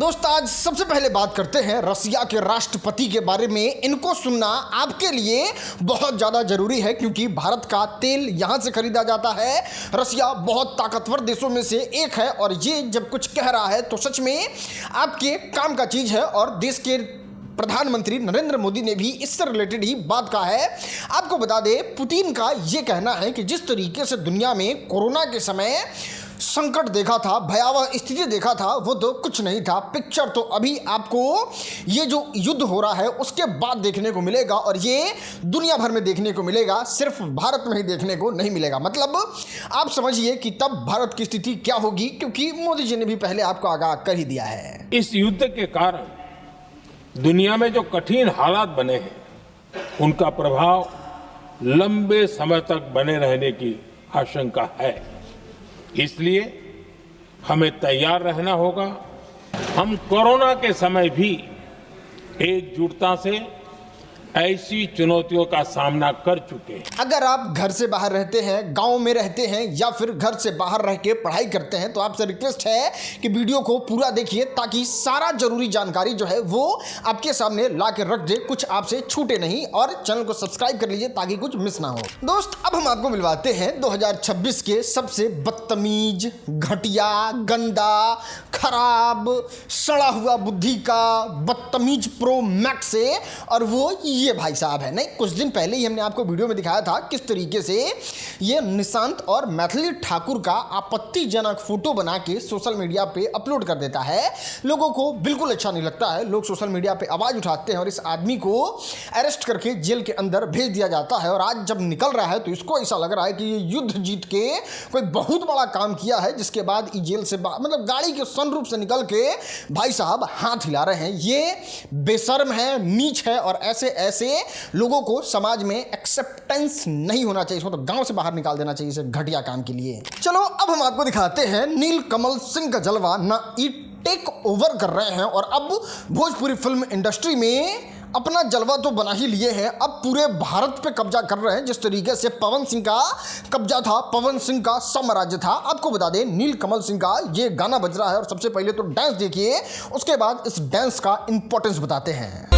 दोस्त आज सबसे पहले बात करते हैं रसिया के राष्ट्रपति के बारे में। इनको सुनना आपके लिए बहुत ज़्यादा जरूरी है क्योंकि भारत का तेल यहाँ से खरीदा जाता है। रसिया बहुत ताकतवर देशों में से एक है और ये जब कुछ कह रहा है तो सच में आपके काम का चीज़ है। और देश के प्रधानमंत्री नरेंद्र मोदी ने भी इससे रिलेटेड ही बात कहा है। आपको बता दें, पुतिन का ये कहना है कि जिस तरीके से दुनिया में कोरोना के समय संकट देखा था, भयावह स्थिति देखा था, वो तो कुछ नहीं था। पिक्चर तो अभी आपको ये जो युद्ध हो रहा है उसके बाद देखने को मिलेगा और ये दुनिया भर में देखने को मिलेगा, सिर्फ भारत में ही देखने को नहीं मिलेगा। मतलब आप समझिए कि तब भारत की स्थिति क्या होगी, क्योंकि मोदी जी ने भी पहले आपको आगाह कर ही दिया है। इस युद्ध के कारण दुनिया में जो कठिन हालात बने हैं उनका प्रभाव लंबे समय तक बने रहने की आशंका है। इसलिए हमें तैयार रहना होगा। हम कोरोना के समय भी एकजुटता से ऐसी चुनौतियों का सामना कर चुके हैं। अगर आप घर से बाहर रहते हैं, गांव में रहते हैं या फिर घर से बाहर रह के पढ़ाई करते हैं तो आपसे रिक्वेस्ट है कि वीडियो को पूरा देखिए ताकि सारा जरूरी जानकारी जो है वो आपके सामने ला के रख दे, कुछ आपसे छूटे नहीं। और चैनल को सब्सक्राइब कर लीजिए ताकि कुछ मिस ना हो। दोस्त अब हम आपको मिलवाते हैं 2026 के सबसे बदतमीज, घटिया, गंदा, खराब, सड़ा हुआ बुद्धि का बदतमीज प्रो मैक्स से। और वो ये भाई साहब है। नहीं, कुछ दिन पहले ही हमने आपको वीडियो में दिखाया था किस तरीके से ये निशांत और मैथिली ठाकुर का आपत्तिजनक फोटो बना के सोशल मीडिया पे अपलोड कर देता है। लोगों को बिल्कुल अच्छा नहीं लगता है, लोग सोशल मीडिया पे आवाज उठाते हैं और इस आदमी को अरेस्ट करके जेल के अंदर भेज दिया जाता है। और आज जब निकल रहा है तो इसको ऐसा लग रहा है कि ये युद्ध जीत के कोई बहुत बड़ा काम किया है, जिसके बाद जेल से मतलब गाड़ी के सनरूफ से निकल के भाई साहब हाथ हिला रहे हैं। ये बेशर्म है, नीच है और ऐसे लोगों को समाज में एक्सेप्टेंस नहीं होना चाहिए। इसको तो गांव से बाहर निकाल देना चाहिए इसे घटिया काम के लिए। चलो अब हम आपको दिखाते हैं नीलकमल सिंह का जलवा ना टेक ओवर कर रहे हैं और अब भोजपुरी फिल्म इंडस्ट्री में अपना जलवा तो बना ही लिए हैं, अब पूरे भारत पे कब्जा कर रहे हैं। जिस तरीके से पवन सिंह का कब्जा था, पवन सिंह का साम्राज्य था। आपको बता दें नीलकमल सिंह का ये गाना बज रहा है और सबसे पहले तो डांस देखिए, उसके बाद इस डांस का इंपॉर्टेंस बताते हैं।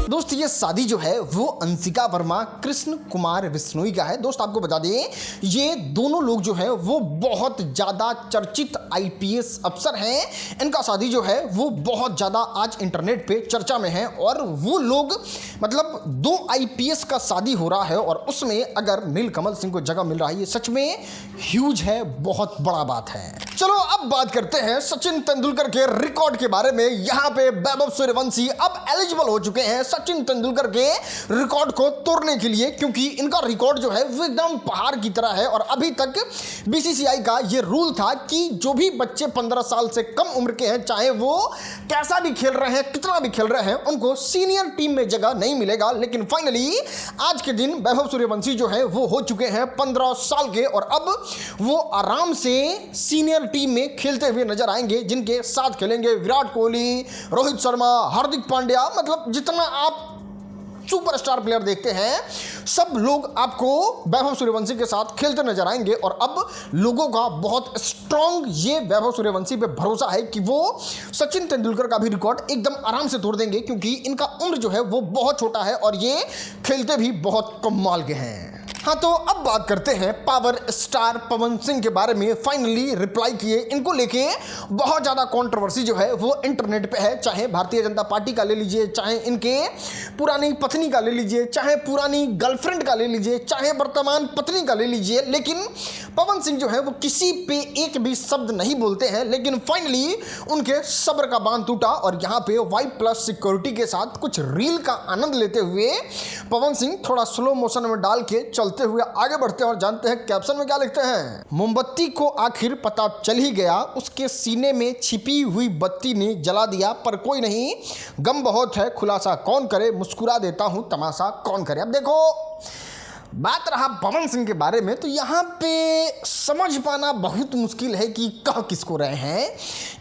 दोस्त ये शादी जो है वो अंशिका वर्मा कृष्ण कुमार बिश्नोई का है। दोस्त आपको बता दें ये दोनों लोग जो है वो बहुत ज़्यादा चर्चित आईपीएस अफसर हैं। इनका शादी जो है वो बहुत ज़्यादा आज इंटरनेट पे चर्चा में है और वो लोग मतलब 2 आईपीएस का शादी हो रहा है और उसमें अगर नीलकमल सिंह को जगह मिल रहा है, ये सच में ह्यूज है, बहुत बड़ा बात है। चलो अब बात करते हैं सचिन तेंदुलकर के रिकॉर्ड के बारे में। यहाँ पे वैभव सूर्यवंशी अब एलिजिबल हो चुके हैं सचिन तेंदुलकर के रिकॉर्ड को तोड़ने के लिए, क्योंकि इनका रिकॉर्ड जो है वो एकदम पहाड़ की तरह है। और अभी तक बीसीसीआई का ये रूल था कि जो भी बच्चे 15 साल से कम उम्र के हैं, चाहे वो कैसा भी खेल रहे हैं, कितना भी खेल रहे हैं, उनको सीनियर टीम में जगह नहीं मिलेगा। लेकिन फाइनली आज के दिन वैभव सूर्यवंशी जो है वो हो चुके हैं 15 साल के और अब वो आराम से सीनियर टीम में खेलते हुए नजर आएंगे, जिनके साथ खेलेंगे विराट कोहली, रोहित शर्मा, हार्दिक पांड्या। मतलब जितना आप सुपरस्टार प्लेयर देखते हैं सब लोग आपको वैभव सूर्यवंशी के साथ खेलते नजर आएंगे। और अब लोगों का बहुत स्ट्रांग ये वैभव सूर्यवंशी पे भरोसा है कि वो सचिन तेंदुलकर का भी रिकॉर्ड एकदम आराम से तोड़ देंगे, क्योंकि इनका उम्र जो है वो बहुत छोटा है और ये खेलते भी बहुत कमाल के हैं। हाँ, तो अब बात करते हैं पावर स्टार पवन सिंह के बारे में। फाइनली रिप्लाई किए, इनको लेके बहुत ज़्यादा कंट्रोवर्सी जो है वो इंटरनेट पे है। चाहे भारतीय जनता पार्टी का ले लीजिए, चाहे इनके पुरानी पत्नी का ले लीजिए, चाहे पुरानी गर्लफ्रेंड का ले लीजिए, चाहे वर्तमान पत्नी का ले लीजिए, लेकिन पवन सिंह जो है वो किसी पे एक भी शब्द नहीं बोलते हैं। लेकिन फाइनली उनके सब्र का बांध टूटा और यहाँ पे Y+ सिक्योरिटी के साथ कुछ रील का आनंद लेते हुए पवन सिंह थोड़ा स्लो मोशन में डाल के चलते हुए आगे बढ़ते हैं और जानते हैं कैप्शन में क्या लिखते हैं। मोमबत्ती को आखिर पता चल ही गया, उसके सीने में छिपी हुई बत्ती ने जला दिया, पर कोई नहीं, गम बहुत है, खुलासा कौन करे, मुस्कुरा देता हूं, तमाशा कौन करे। अब देखो बात रहा पवन सिंह के बारे में, तो यहाँ पे समझ पाना बहुत मुश्किल है कि कह किसको रहे हैं,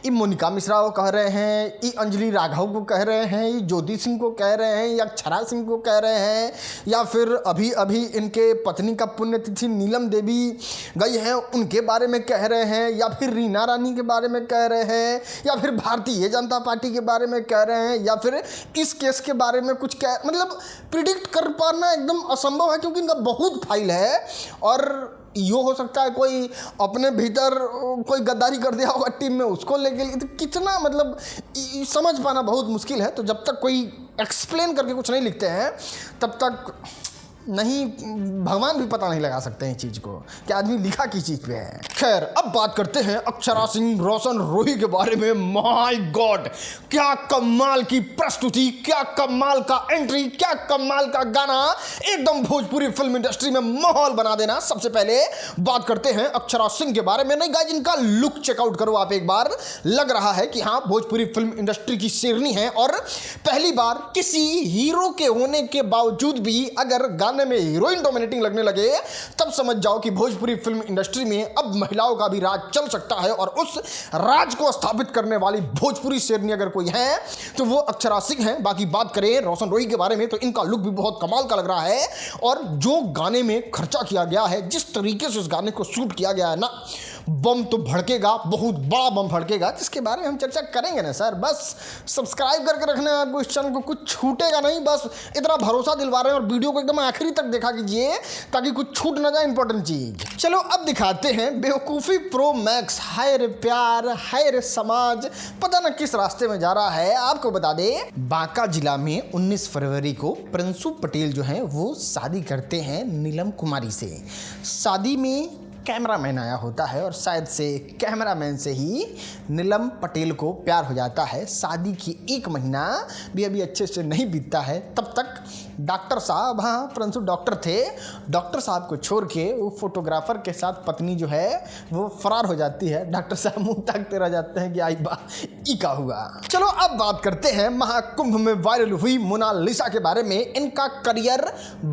ये मोनिका मिश्रा को कह रहे हैं, ये अंजलि राघव को कह रहे हैं, ये ज्योति सिंह को कह रहे हैं, या अक्षरा सिंह को कह रहे हैं, या फिर अभी अभी इनके पत्नी का पुण्यतिथि नीलम देवी गई हैं उनके बारे में कह रहे हैं, या फिर रीना रानी के बारे में कह रहे हैं, या फिर भारतीय जनता पार्टी के बारे में कह रहे हैं, या फिर इस केस के बारे में कुछ कह, मतलब प्रिडिक्ट कर पाना एकदम असंभव है, क्योंकि इनका बहुत फाइल है। और यो हो सकता है कोई अपने भीतर कोई गद्दारी कर दिया होगा टीम में, उसको लेके तो कितना, मतलब समझ पाना बहुत मुश्किल है। तो जब तक कोई एक्सप्लेन करके कुछ नहीं लिखते हैं तब तक नहीं, भगवान भी पता नहीं लगा सकते हैं चीज़ को कि आदमी लिखा किस चीज़ पे है। खैर, अब बात करते हैं अक्षरा सिंह रोशन रोही के बारे में। माय गॉड, क्या कमाल की प्रस्तुति, क्या कमाल का एंट्री, क्या कमाल का गाना, एकदम भोजपुरी फिल्म इंडस्ट्री में माहौल बना देना। सबसे पहले बात करते हैं अक्षरा सिंह के बारे में। नहीं गाइस, इनका लुक चेकआउट करो आप एक बार, लग रहा है कि हाँ भोजपुरी फिल्म इंडस्ट्री की शेरनी है। और पहली बार किसी हीरो के होने के बावजूद भी अगर में हीरोइन डोमिनेटिंग लगने लगे, तब समझ जाओ कि भोजपुरी फिल्म इंडस्ट्री में अब महिलाओं का भी राज चल सकता है। और उस राज को स्थापित करने वाली भोजपुरी शेरनी अगर कोई है तो वो अक्षरा सिंह है। बाकी बात करें रोशन रोही के बारे में तो इनका लुक भी बहुत कमाल का लग रहा है। और जो गाने में खर्चा किया गया है, जिस तरीके से उस गाने को शूट किया गया है ना, बम तो भड़केगा, बहुत बड़ा बम भड़केगा, जिसके बारे में हम चर्चा करेंगे ना सर। बस सब्सक्राइब करके रखना है आपको इस चैनल को, कुछ छूटेगा नहीं, बस इतना भरोसा दिलवा रहे हैं। और वीडियो को एकदम आखिरी तक देखा कीजिए ताकि कुछ छूट ना जाए इंपॉर्टेंट चीज। चलो अब दिखाते हैं बेवकूफ़ी प्रो मैक्स। हाय रे प्यार, हाय रे समाज, पता ना किस रास्ते में जा रहा है। आपको बता दें, बांका जिला में 19 फरवरी को प्रिंसू पटेल जो हैं वो शादी करते हैं नीलम कुमारी से। शादी में कैमरामैन आया होता है और शायद से कैमरामैन से ही नीलम पटेल को प्यार हो जाता है। शादी की 1 महीना भी अभी अच्छे से नहीं बीतता है, तब तक डॉक्टर साहब, हाँ प्रिंसू डॉक्टर थे, डॉक्टर साहब को छोड़ के वो फोटोग्राफर के साथ पत्नी जो है वो फरार हो जाती है। डॉक्टर साहब मुंह ताकते रह जाते हैं कि आई बा ई का हुआ। चलो अब बात करते हैं महाकुंभ में वायरल हुई मोनालिसा के बारे में। इनका करियर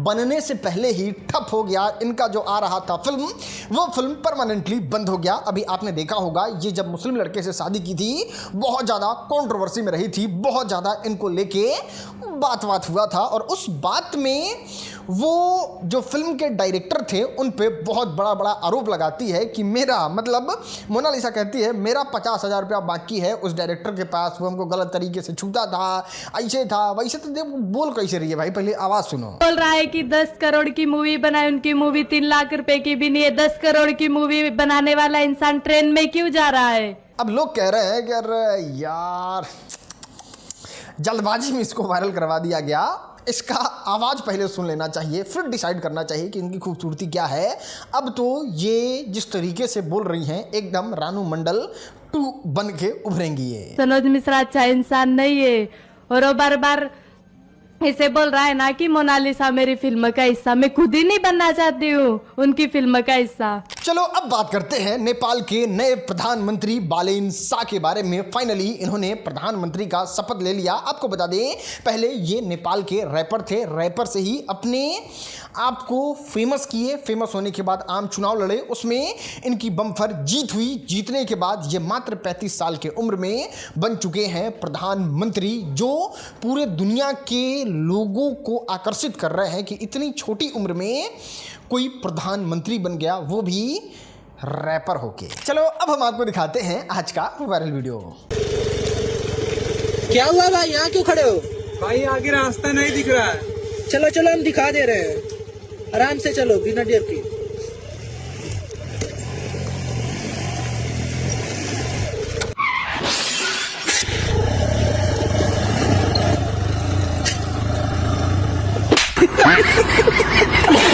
बनने से पहले ही ठप हो गया। इनका जो आ रहा था फिल्म, वो फिल्म परमानेंटली बंद हो गया। अभी आपने देखा होगा, ये जब मुस्लिम लड़के से शादी की थी बहुत ज़्यादा कंट्रोवर्सी में रही थी, बहुत ज़्यादा इनको लेके बात हुआ था। और उस बात में वो जो फिल्म के डायरेक्टर थे उन पे बहुत बड़ा आरोप लगाती है कि मेरा, मतलब मोनालिसा कहती है मेरा 50,000 रुपया बाकी है उस डायरेक्टर के पास, वो हमको गलत तरीके से छूता था, ऐसे था वैसे। तो देखो बोल कैसे रही है भाई, पहले आवाज़ सुनो। बोल रहा है कि 10 करोड़ की मूवी बनाए, उनकी मूवी 3 लाख रुपए की भी नहीं है। 10 करोड़ की मूवी बनाने वाला इंसान ट्रेन में क्यों जा रहा है? अब लोग कह रहे हैं कि अरे यार जल्दबाजी में इसको वायरल करवा दिया गया, इसका आवाज़ पहले सुन लेना चाहिए, फिर डिसाइड करना चाहिए कि इनकी खूबसूरती क्या है। अब तो ये जिस तरीके से बोल रही हैं, एकदम रानू मंडल 2 बन के उभरेंगी ये। सनोज मिश्रा अच्छा इंसान नहीं है और वो बार बार इसे बोल रहा है ना कि मोनालिसा मेरी फिल्म का हिस्सा। मैं खुद ही नहीं बनना चाहती हूँ उनकी फिल्म का हिस्सा। चलो अब बात करते हैं नेपाल के नए प्रधानमंत्री बालेन शाह के बारे में। फाइनली इन्होंने प्रधानमंत्री का शपथ ले लिया। आपको बता दें, पहले ये नेपाल के रैपर थे, रैपर से ही अपने आप को फेमस किए। फेमस होने के बाद आम चुनाव लड़े, उसमें इनकी बम्पर जीत हुई। जीतने के बाद ये मात्र 35 साल के उम्र में बन चुके हैं प्रधानमंत्री, जो पूरे दुनिया के लोगों को आकर्षित कर रहे हैं कि इतनी छोटी उम्र में कोई प्रधानमंत्री बन गया, वो भी रैपर होके। चलो अब हम आपको दिखाते हैं आज का वायरल वीडियो। क्या हुआ भाई, यहाँ क्यों खड़े हो? भाई आगे रास्ता नहीं दिख रहा है। चलो चलो हम दिखा दे रहे हैं, आराम से चलो बिना डर के।